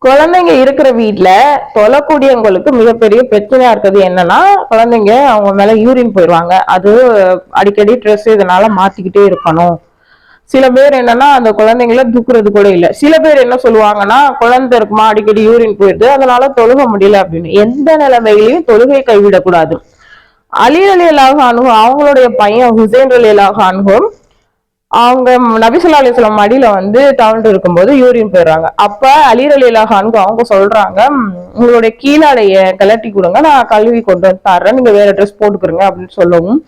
குழந்தைங்க இருக்கிற வீட்டுல தொழக்கூடியவங்களுக்கு மிகப்பெரிய பிரச்சனையா இருக்கிறது என்னன்னா, குழந்தைங்க அவங்க மேல யூரின் போயிடுவாங்க. அது அடிக்கடி ட்ரெஸ் இதனால மாத்திக்கிட்டே இருக்கணும். சில பேர் என்னன்னா அந்த குழந்தைங்கள தூக்குறது கூட இல்ல. சில பேர் என்ன சொல்லுவாங்கன்னா, குழந்தை இருக்குமா அடிக்கடி யூரின் போயிடுது அதனால தொழுக முடியல அப்படின்னு. எந்த நிலைமையிலையும் தொழுகை கைவிடக்கூடாது. அலி ரலியல்லாஹு அன்ஹு அவங்களுடைய பையன் ஹுசைன் ரலியல்லாஹு அன்ஹு அவங்க நபி ஸல்லல்லாஹு அலைஹி வஸல்லம் மடியில தவழ்ந்து இருக்கும்போது யூரின் போயிடுறாங்க. அப்ப அலி ரலியல்லாஹு அன்ஹு அவங்க சொல்றாங்க, உங்களுடைய கீழாடைய கலட்டி கொடுங்க, நான் கழுவி கொண்டு வந்து தர்றேன், நீங்க வேற ட்ரெஸ் போட்டுக்கிறங்க அப்படின்னு சொல்லவும்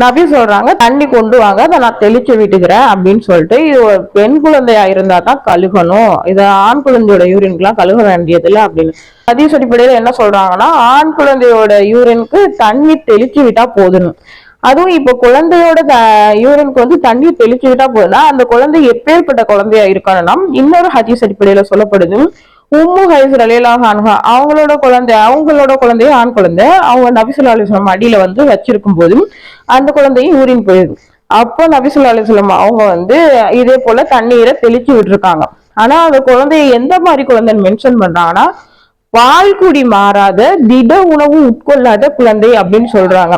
நபி சொல்றாங்க, தண்ணி கொண்டு வாங்க, அதை நான் தெளிச்சு விட்டுக்கிறேன் அப்படின்னு சொல்லிட்டு, இது ஒரு பெண் குழந்தையா இருந்தா தான் கழுகணும், இதை ஆண் குழந்தையோட யூரின்க்குலாம் கழுக வேண்டியது இல்லை அப்படின்னு. ஹதீஸ் அடிப்படையில என்ன சொல்றாங்கன்னா, ஆண் குழந்தையோட யூரினுக்கு தண்ணி தெளிச்சு விட்டா போதும். அதுவும் இப்ப குழந்தையோட யூரினுக்கு தண்ணி தெளிச்சு விட்டா போதுன்னா அந்த குழந்தை எப்பேற்பட்ட குழந்தையா இருக்கணும்னா, இன்னொரு ஹதீஸ் அடிப்படையில சொல்லப்படுது, உம்மு ஹைஸ் ரலியல்லாஹு அன்ஹா அவங்களோட குழந்தைய ஆண் குழந்தை அவங்க நபி ஸல்லல்லாஹு அலைஹி வஸல்லம் அடியில வச்சிருக்கும் போதும் அந்த குழந்தையும் யூரின் போயிடுது. அப்போ நபி ஸல்லல்லாஹு அலைஹி வஸல்லம் அவங்க இதே போல தண்ணீரை தெளிச்சு விட்டுருக்காங்க. ஆனா அந்த குழந்தைய எந்த மாதிரி குழந்தைன்னு மென்ஷன் பண்றாங்கன்னா, பால்குடி மாறாத திட உணவு உட்கொள்ளாத குழந்தை அப்படின்னு சொல்றாங்க.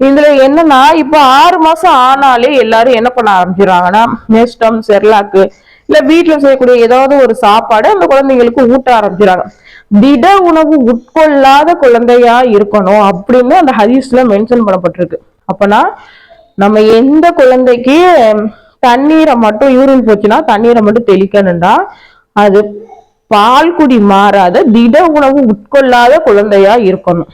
இதுல என்னன்னா, இப்ப 6 மாசம் ஆனாலே எல்லாரும் என்ன பண்ண ஆரம்பிச்சிடறாங்கன்னா, நெஸ்டம் செர்லாக்கு இல்ல வீட்டுல செய்யக்கூடிய ஏதாவது ஒரு சாப்பாடு அந்த குழந்தைங்களுக்கு ஊட்ட ஆரம்பிச்சிடறாங்க. திட உணவு உட்கொள்ளாத குழந்தையா இருக்கணும் அப்படின்னு அந்த ஹதீஸ்ல மென்ஷன் பண்ணப்பட்டிருக்கு. அப்பனா நம்ம எந்த குழந்தைக்கு தண்ணீரை மட்டும் யூரின் போச்சுன்னா தண்ணீரை மட்டும் தெளிக்கணும்டா, அது பால்குடி மாறாத திட உணவு உட்கொள்ளாத குழந்தையா இருக்கணும்.